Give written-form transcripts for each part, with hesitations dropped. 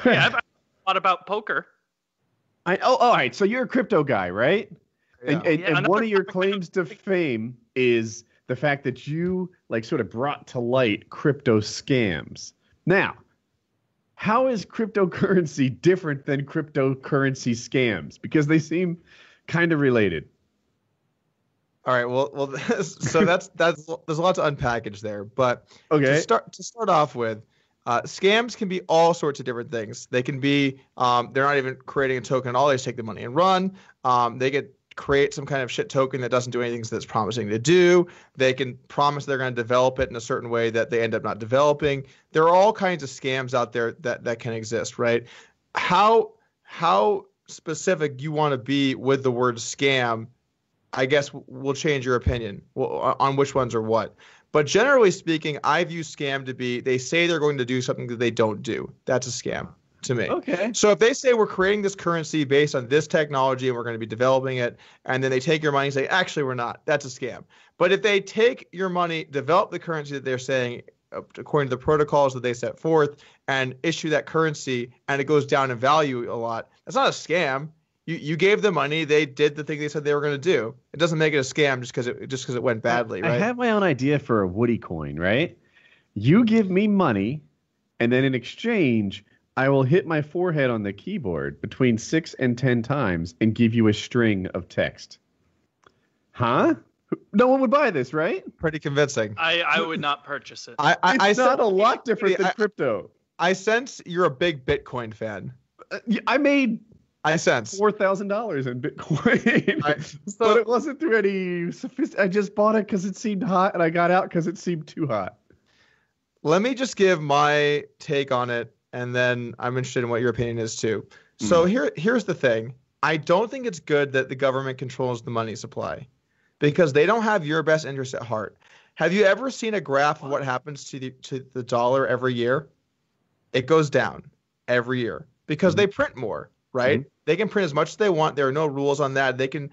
Yeah, I've thought about poker. All right. So you're a crypto guy, right? Yeah. And one of your claims to fame is the fact that you like sort of brought to light crypto scams. Now, how is cryptocurrency different than cryptocurrency scams? Because they seem kind of related. All right. Well. So that's there's a lot to unpackage there, but Okay. to start off with, scams can be all sorts of different things. They can be they're not even creating a token at all. They just take the money and run. They could create some kind of shit token that doesn't do anything that's promising to do. They can promise they're going to develop it in a certain way that they end up not developing. There are all kinds of scams out there that can exist, right? How specific you want to be with the word scam, I guess will change your opinion on which ones are what. But generally speaking, I view scam to be they say they're going to do something that they don't do. That's a scam to me. Okay. So if they say we're creating this currency based on this technology and we're going to be developing it, and then they take your money and say, actually, we're not, that's a scam. But if they take your money, develop the currency that they're saying, according to the protocols that they set forth, and issue that currency, and it goes down in value a lot, that's not a scam. You gave the money, they did the thing they said they were going to do. It doesn't make it a scam just because it went badly, right? I have my own idea for a Woody coin, right? You give me money, and then in exchange, I will hit my forehead on the keyboard between 6 and 10 times and give you a string of text. Huh? No one would buy this, right? Pretty convincing. I would not purchase it. It's not a lot different than crypto. I sense you're a big Bitcoin fan. I made I sense $4,000 in Bitcoin, but it wasn't through any I just bought it because it seemed hot, and I got out because it seemed too hot. Let me just give my take on it, and then I'm interested in what your opinion is too. So here's the thing. I don't think it's good that the government controls the money supply because they don't have your best interest at heart. Have you ever seen a graph of what happens to the dollar every year? It goes down every year because they print more, right? They can print as much as they want. There are no rules on that. They can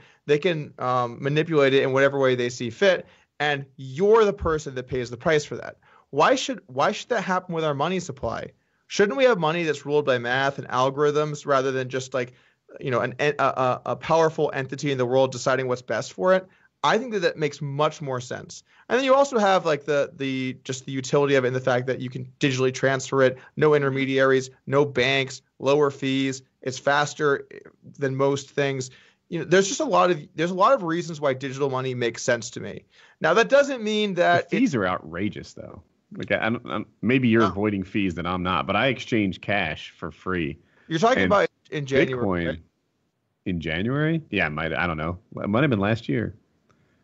manipulate it in whatever way they see fit, and you're the person that pays the price for that. Why should that happen with our money supply? Shouldn't we have money that's ruled by math and algorithms rather than just like, a powerful entity in the world deciding what's best for it? I think that makes much more sense. And then you also have like the utility of it and the fact that you can digitally transfer it, no intermediaries, no banks, lower fees. It's faster than most things. There's a lot of reasons why digital money makes sense to me. Now that doesn't mean that the fees are outrageous though. Like maybe you're avoiding fees that I'm not, but I exchange cash for free. You're talking about in January. Bitcoin right? In January? Yeah, I don't know. It might have been last year.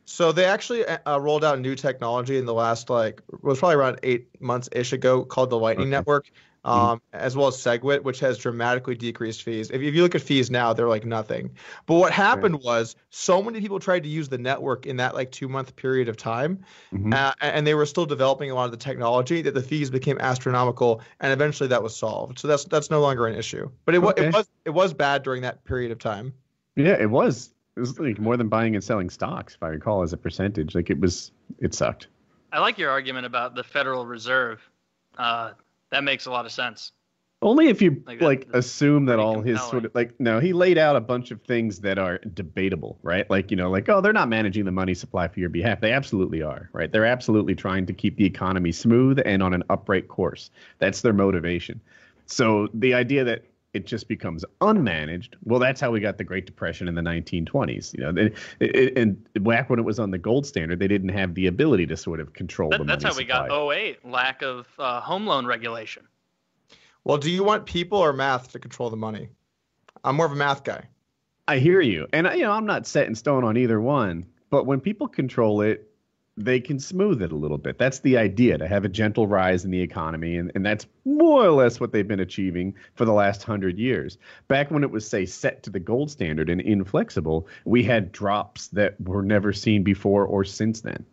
So they actually rolled out new technology in the last it was probably around 8 months-ish ago called the Lightning Network, as well as SegWit, which has dramatically decreased fees. If you look at fees now, they're like nothing. But what happened was so many people tried to use the network in that 2-month period of time, and they were still developing a lot of the technology that the fees became astronomical, and eventually that was solved. So that's no longer an issue. But it was bad during that period of time. Yeah, it was. It was like more than buying and selling stocks, if I recall, as a percentage. Like it sucked. I like your argument about the Federal Reserve. That makes a lot of sense. Only if you assume that all his compelling. no, he laid out a bunch of things that are debatable, right? Oh, they're not managing the money supply for your behalf. They absolutely are, right? They're absolutely trying to keep the economy smooth and on an upright course. That's their motivation. So the idea that it just becomes unmanaged. Well, that's how we got the Great Depression in the 1920s. And back when it was on the gold standard, they didn't have the ability to sort of control the money That's how we supply. got 08, lack of home loan regulation. Well, do you want people or math to control the money? I'm more of a math guy. I hear you. And I'm not set in stone on either one. But when people control it, they can smooth it a little bit. That's the idea, to have a gentle rise in the economy. And that's more or less what they've been achieving for the last 100 years. Back when it was, say, set to the gold standard and inflexible, we had drops that were never seen before or since then.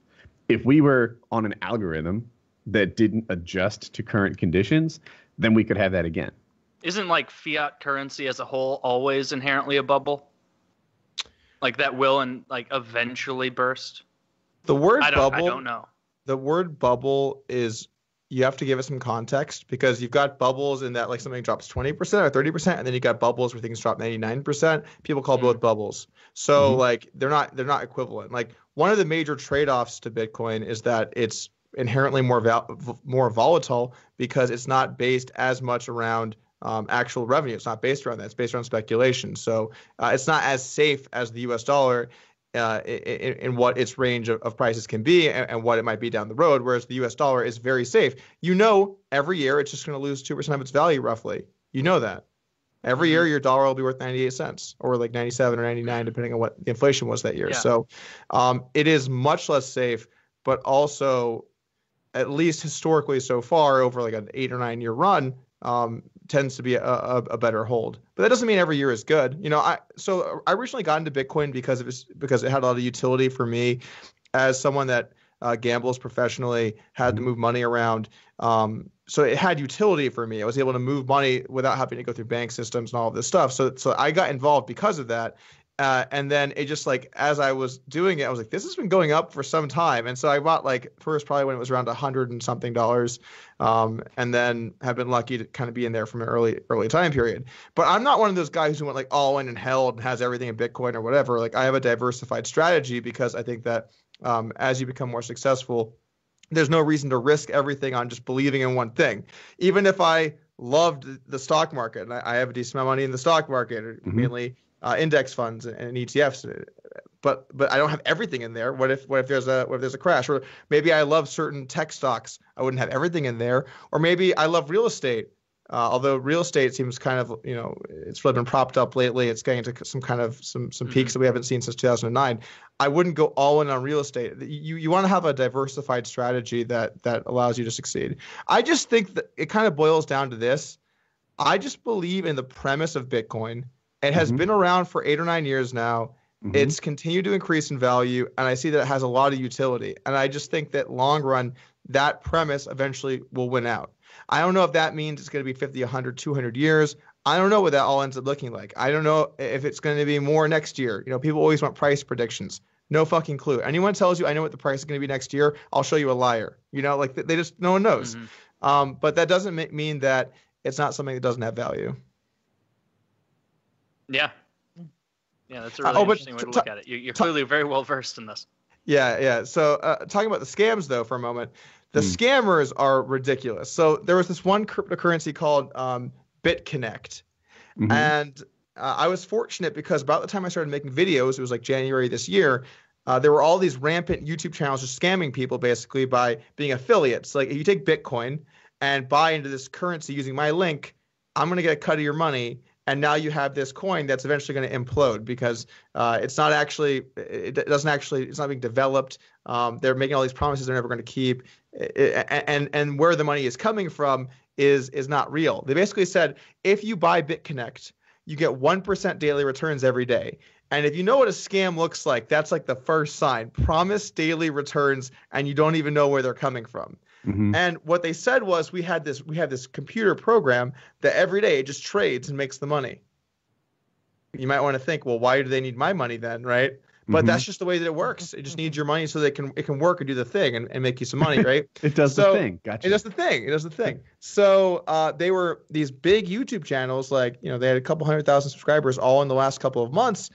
If we were on an algorithm that didn't adjust to current conditions, then we could have that again. Isn't fiat currency as a whole always inherently a bubble? Like that will eventually burst? The word bubble. I don't know. The word bubble is you have to give it some context because you've got bubbles in that like something drops 20% or 30%, and then you got bubbles where things drop 99%. People call both bubbles. So like they're not equivalent. Like one of the major trade-offs to Bitcoin is that it's inherently more volatile because it's not based as much around actual revenue. It's not based around that. It's based around speculation. So it's not as safe as the US dollar in what its range of prices can be and what it might be down the road, whereas the US dollar is very safe. You know, every year it's just going to lose 2% of its value roughly. You know that. Every year your dollar will be worth 98 cents or like 97 or 99, depending on what the inflation was that year. Yeah. So it is much less safe, but also, at least historically so far, over like an 8 or 9 year run, tends to be a better hold. But that doesn't mean every year is good. You know, I originally got into Bitcoin because it had a lot of utility for me as someone that gambles professionally, had to move money around. So it had utility for me. I was able to move money without having to go through bank systems and all of this stuff. So I got involved because of that. And then it just like, as I was doing it, I was like, this has been going up for some time. And so I bought like first probably when it was around $100 and something, and then have been lucky to kind of be in there from an early time period. But I'm not one of those guys who went like all in and held and has everything in Bitcoin or whatever. Like I have a diversified strategy because I think that as you become more successful, there's no reason to risk everything on just believing in one thing. Even if I loved the stock market, and I have a decent amount of money in the stock market, mainly index funds and ETFs, but I don't have everything in there. What if there's a crash? Or maybe I love certain tech stocks, I wouldn't have everything in there. Or maybe I love real estate, although real estate seems kind of, you know, it's really been propped up lately. It's getting to some peaks that we haven't seen since 2009. I wouldn't go all in on real estate. You want to have a diversified strategy that allows you to succeed. I just think that it kind of boils down to this. I just believe in the premise of Bitcoin. It has been around for 8 or 9 years now. It's continued to increase in value, and I see that it has a lot of utility. And I just think that long run, that premise eventually will win out. I don't know if that means it's going to be 50, 100, 200 years. I don't know what that all ends up looking like. I don't know if it's going to be more next year. You know, people always want price predictions. No fucking clue. Anyone tells you I know what the price is going to be next year, I'll show you a liar. You know, like they just, no one knows. But that doesn't mean that it's not something that doesn't have value. Yeah. Yeah, that's a really interesting way to look at it. You're clearly very well versed in this. Yeah. So talking about the scams, though, for a moment, the scammers are ridiculous. So there was this one cryptocurrency called BitConnect. And I was fortunate because about the time I started making videos, it was like January this year, there were all these rampant YouTube channels just scamming people basically by being affiliates. Like if you take Bitcoin and buy into this currency using my link, I'm going to get a cut of your money. And now you have this coin that's eventually going to implode because it's not being developed. They're making all these promises they're never going to keep. And where the money is coming from is not real. They basically said, if you buy BitConnect, you get 1% daily returns every day. And if you know what a scam looks like, that's like the first sign. Promise daily returns, and you don't even know where they're coming from. And what they said was we have this computer program that every day it just trades and makes the money. You might want to think, well, why do they need my money then, right? But that's just the way that it works. It just needs your money so that it can work and do the thing and make you some money, right? It does the thing. Gotcha. It does the thing. So they were these big YouTube channels, like, you know, they had a couple 100,000 subscribers all in the last couple of months.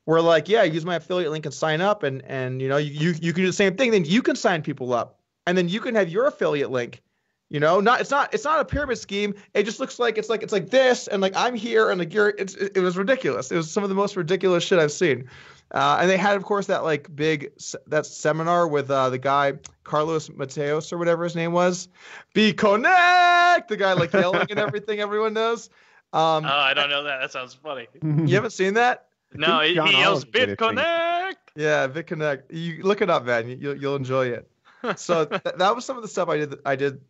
Were like, yeah, use my affiliate link and sign up, and you know, you can do the same thing. Then you can sign people up. And then you can have your affiliate link, you know, it's not a pyramid scheme. It just looks like it's like this, and like I'm here, and like it was ridiculous. It was some of the most ridiculous shit I've seen. And they had, of course, that like that seminar with the guy Carlos Mateos or whatever his name was, BitConnect, the guy like yelling and everything everyone knows. I don't know that. That sounds funny. You haven't seen that? No, he yells BitConnect. Yeah, BitConnect. You look it up, man. You'll enjoy it. So that was some of the stuff I did,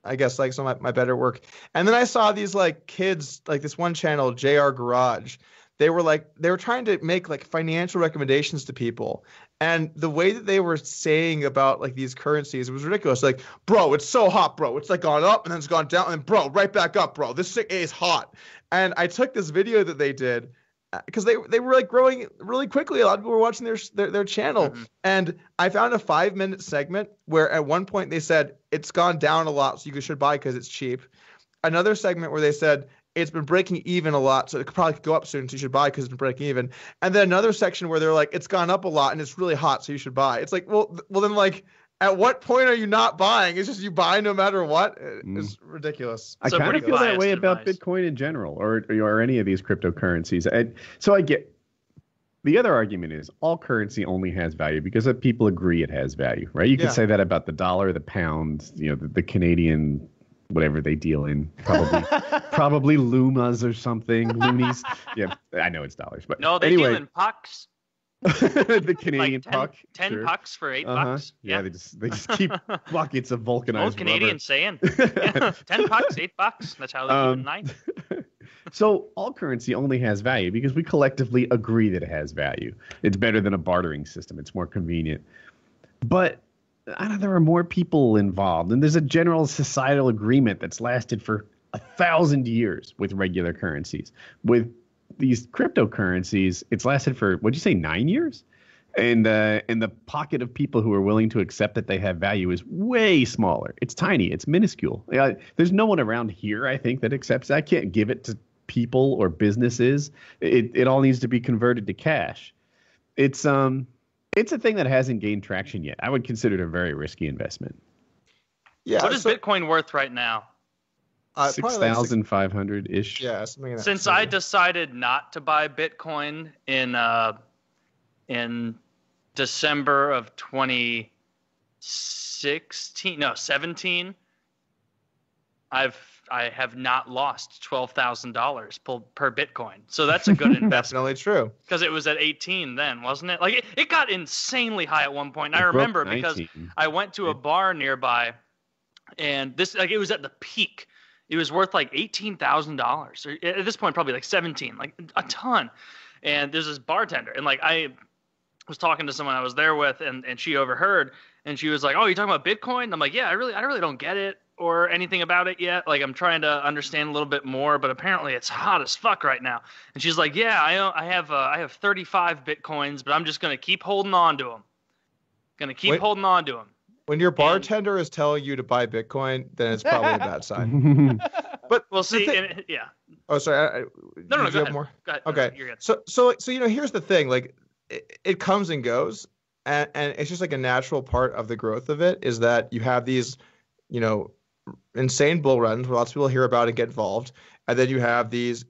I guess, like some of my better work. And then I saw these like kids, like this one channel, JR Garage. They were trying to make like financial recommendations to people. And the way that they were saying about like these currencies, it was ridiculous. Like, bro, it's so hot, bro. It's like gone up and then it's gone down and bro, right back up, bro. This thing is hot. And I took this video that they did because they were like growing really quickly. A lot of people were watching their channel, and I found a 5-minute segment where at one point they said it's gone down a lot, so you should buy because it's cheap. Another segment where they said it's been breaking even a lot, so it could probably go up soon, so you should buy because it's been breaking even. And then another section where they're like, it's gone up a lot and it's really hot, so you should buy. It's like, well then like, at what point are you not buying? It's just you buy no matter what. It's ridiculous. I kind of feel that way about Bitcoin in general, or any of these cryptocurrencies. And so I get the other argument is all currency only has value because people agree it has value, right? You can say that about the dollar, the pound, the Canadian, whatever they deal in, probably lumas or something, loonies. Yeah, I know it's dollars, but no, they anyway. deal in pucks. The Canadian like puck, 10 pucks for $8. Yeah, they just keep buckets of vulcanized old Canadian rubber. saying. 10 pucks, $8. That's how they do it at night. So all currency only has value because we collectively agree that it has value. It's better than a bartering system. It's more convenient. But I know there are more people involved, and there's a general societal agreement that's lasted for 1,000 years with regular currencies. With these cryptocurrencies, it's lasted for, what'd you say, 9 years? And the pocket of people who are willing to accept that they have value is way smaller. It's tiny. It's minuscule. There's no one around here, I think, that accepts that. I can't give it to people or businesses. It all needs to be converted to cash. It's a thing that hasn't gained traction yet. I would consider it a very risky investment. Yeah. What is Bitcoin worth right now? 6,500 ish. Yeah, something like that. Since I decided not to buy Bitcoin in December of 17, I have not lost $12,000 per Bitcoin. So that's a good investment. Definitely true. Because it was at 18 then, wasn't it? Like it got insanely high at one point. And I remember because I went to a bar nearby, and it was at the peak. It was worth like $18,000, or at this point probably like 17, like a ton. And there's this bartender, and like I was talking to someone I was there with, and she overheard, and she was like, "Oh, you talking about Bitcoin?" I'm like, "Yeah, I really don't get it or anything about it yet. Like I'm trying to understand a little bit more, but apparently it's hot as fuck right now." And she's like, "Yeah, I have 35 Bitcoins, but I'm just gonna keep holding on to them. Holding on to them." When your bartender is telling you to buy Bitcoin, then it's probably a bad sign. But we'll see. Yeah. Oh, sorry. No, go ahead. More? Go ahead. Okay. No, you're good. So here's the thing. Like, it comes and goes, and it's just like a natural part of the growth of it is that you have these, insane bull runs where lots of people hear about and get involved, and then you have these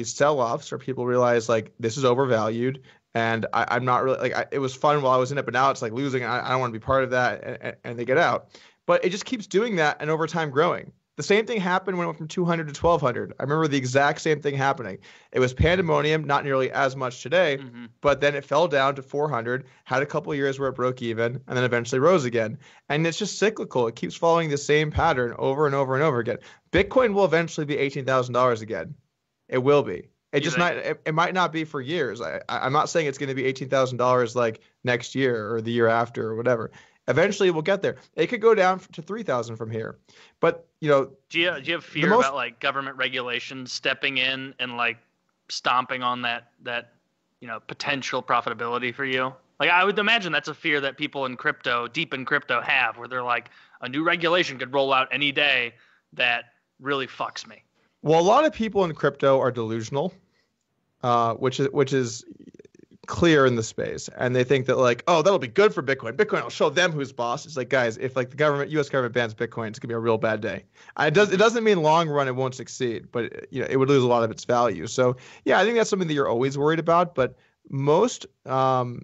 sell-offs where people realize like this is overvalued. And I'm not really like it was fun while I was in it, but now it's like losing. I don't want to be part of that, and they get out. But it just keeps doing that, and over time growing. The same thing happened when it went from 200 to 1,200. I remember the exact same thing happening. It was pandemonium, not nearly as much today, but then it fell down to 400. Had a couple of years where it broke even, and then eventually rose again. And it's just cyclical. It keeps following the same pattern over and over and over again. Bitcoin will eventually be $18,000 again. It will be. It might not be for years. I'm not saying it's going to be $18,000 like next year or the year after or whatever. Eventually we'll get there. It could go down to 3,000 from here. But, do you have fear about like government regulations stepping in and like stomping on that potential profitability for you? Like I would imagine that's a fear that people deep in crypto have, where they're like, a new regulation could roll out any day that really fucks me. Well, a lot of people in crypto are delusional, which is clear in the space, and they think that like, oh, that'll be good for Bitcoin. Bitcoin will show them who's boss. It's like, guys, if like the U.S. government bans Bitcoin, it's gonna be a real bad day. It doesn't mean long run it won't succeed, but it would lose a lot of its value. So yeah, I think that's something that you're always worried about. But most of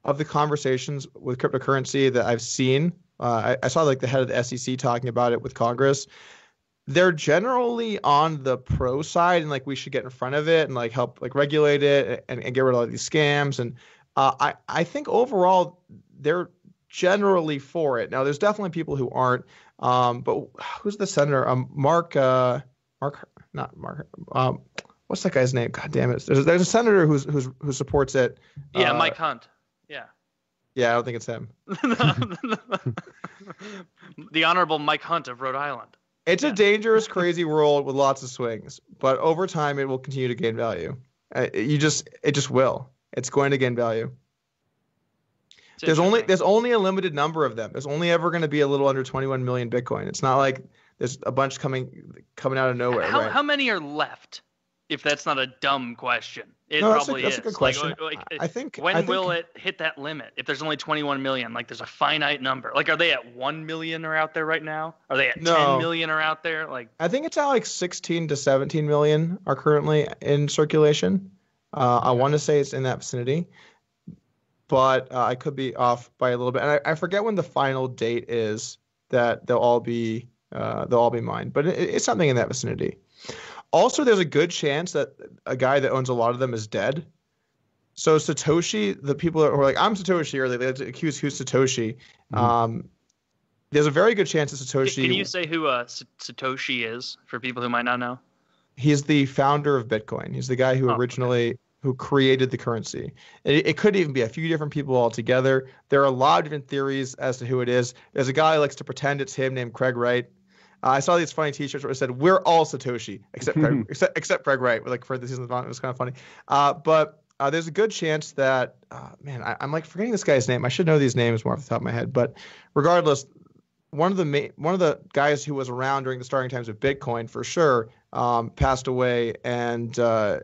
the conversations with cryptocurrency that I've seen, I saw like the head of the SEC talking about it with Congress. They're generally on the pro side, and like we should get in front of it and like help like regulate it and get rid of all these scams. And I think overall they're generally for it. Now there's definitely people who aren't. But who's the senator? Not Mark. What's that guy's name? God damn it! There's a senator who supports it. Yeah, Mike Hunt. Yeah. Yeah, I don't think it's him. The Honorable Mike Hunt of Rhode Island. It's a dangerous, crazy world with lots of swings, but over time it will continue to gain value. It just will. It's going to gain value. There's only a limited number of them. There's only ever going to be a little under 21 million Bitcoin. It's not like there's a bunch coming out of nowhere. How many are left? If that's not a dumb question, that's a good question. I think will it hit that limit? If there's only 21 million, like there's a finite number. Like, are they at 1 million or out there right now? Are they at 10 million or out there? Like, I think it's at like 16 to 17 million are currently in circulation. I want to say it's in that vicinity, but I could be off by a little bit. And I forget when the final date is that they'll all be mined, but it's something in that vicinity. Also, there's a good chance that a guy that owns a lot of them is dead. So Satoshi, the people who are like, I'm Satoshi, or they accuse who's Satoshi. There's a very good chance that Satoshi... Can you say who Satoshi is for people who might not know? He's the founder of Bitcoin. He's the guy who who created the currency. It could even be a few different people altogether. There are a lot of different theories as to who it is. There's a guy who likes to pretend it's him named Craig Wright. I saw these funny T-shirts where it said "We're all Satoshi except Craig, except Craig Wright." Like for this season, it was kind of funny. But there's a good chance that I'm like forgetting this guy's name. I should know these names more off the top of my head. But regardless, one of the guys who was around during the starting times of Bitcoin for sure passed away, and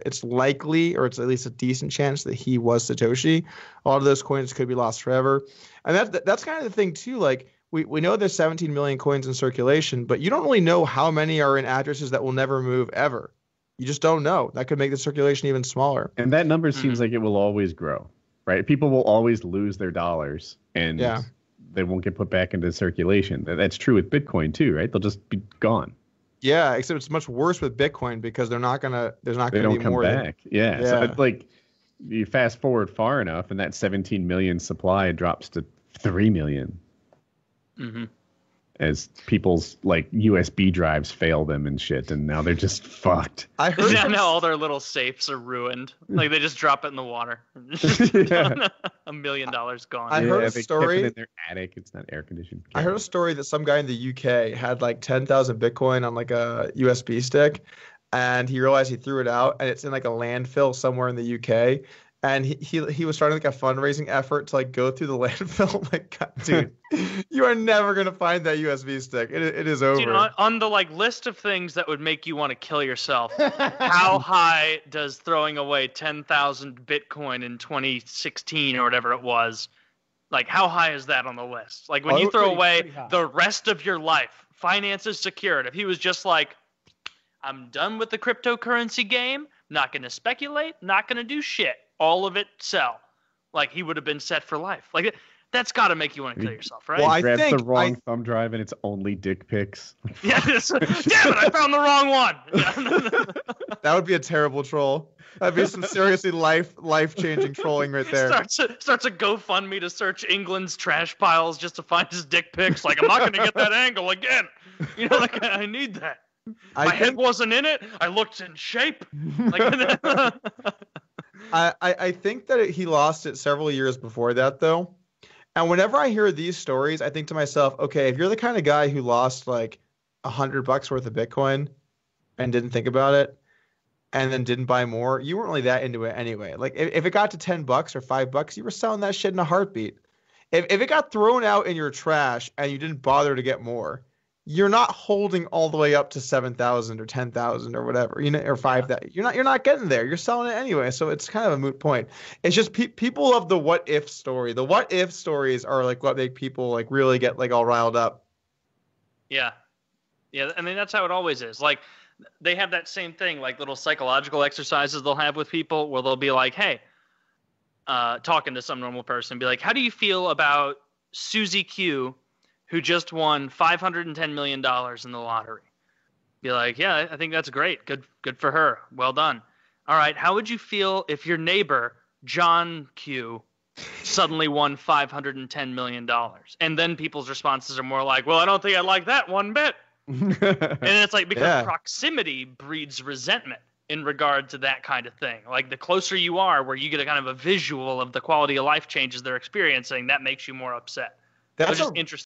it's likely, or it's at least a decent chance, that he was Satoshi. A lot of those coins could be lost forever, and that's kind of the thing too. Like. We know there's 17 million coins in circulation, but you don't really know how many are in addresses that will never move ever. You just don't know. That could make the circulation even smaller. And that number seems like it will always grow, right? People will always lose their dollars, and they won't get put back into circulation. That's true with Bitcoin too, right? They'll just be gone. Yeah, except it's much worse with Bitcoin because there's not gonna be more. They don't come back. Yeah. So like you fast forward far enough, and that 17 million supply drops to 3 million. Mm-hmm. As people's like USB drives fail them and shit, and now they're just fucked. I heard now all their little safes are ruined. Like they just drop it in the water. $1 million gone. I heard a story kept it in their attic. It's not air conditioned. I heard a story that some guy in the UK had like 10,000 Bitcoin on like a USB stick, and he realized he threw it out, and it's in like a landfill somewhere in the UK. And he was starting like a fundraising effort to like go through the landfill. Like, God, dude, you are never gonna find that USB stick. It is over. Dude, on the like list of things that would make you want to kill yourself, how high does throwing away 10,000 Bitcoin in 2016 or whatever it was? Like, how high is that on the list? Like when you throw away the rest of your life, finances secured. If he was just like, I'm done with the cryptocurrency game, not gonna speculate, not gonna do shit. All of it sell. Like he would have been set for life. Like that's got to make you want to kill yourself, right? Well, I grabbed the wrong thumb drive and it's only dick pics. Yeah, damn it! I found the wrong one. That would be a terrible troll. That'd be some seriously life-changing trolling right there. Starts a GoFundMe to search England's trash piles just to find his dick pics. Like I'm not going to get that angle again. You know, like I need that. My head wasn't in it. I looked in shape. Like, I think that he lost it several years before that, though. And whenever I hear these stories, I think to myself, okay, if you're the kind of guy who lost like $100 worth of Bitcoin and didn't think about it and then didn't buy more, you weren't really that into it anyway. Like if it got to $10 or $5, you were selling that shit in a heartbeat. If it got thrown out in your trash and you didn't bother to get more, you're not holding all the way up to 7,000 or 10,000 or whatever, you know, or 5,000. You're not getting there. You're selling it anyway. So it's kind of a moot point. It's just people love the what if story. The what if stories are like what make people like really get like all riled up. Yeah. Yeah. I mean, that's how it always is. Like they have that same thing, like little psychological exercises they'll have with people where they'll be like, hey, talking to some normal person, be like, how do you feel about Susie Q, who just won $510 million in the lottery? Be like, yeah, I think that's great. Good for her. Well done. All right, how would you feel if your neighbor, John Q, suddenly won $510 million? And then people's responses are more like, well, I don't think I like that one bit. And it's like, because proximity breeds resentment in regard to that kind of thing. Like the closer you are, where you get a kind of a visual of the quality of life changes they're experiencing, that makes you more upset. That's just interesting.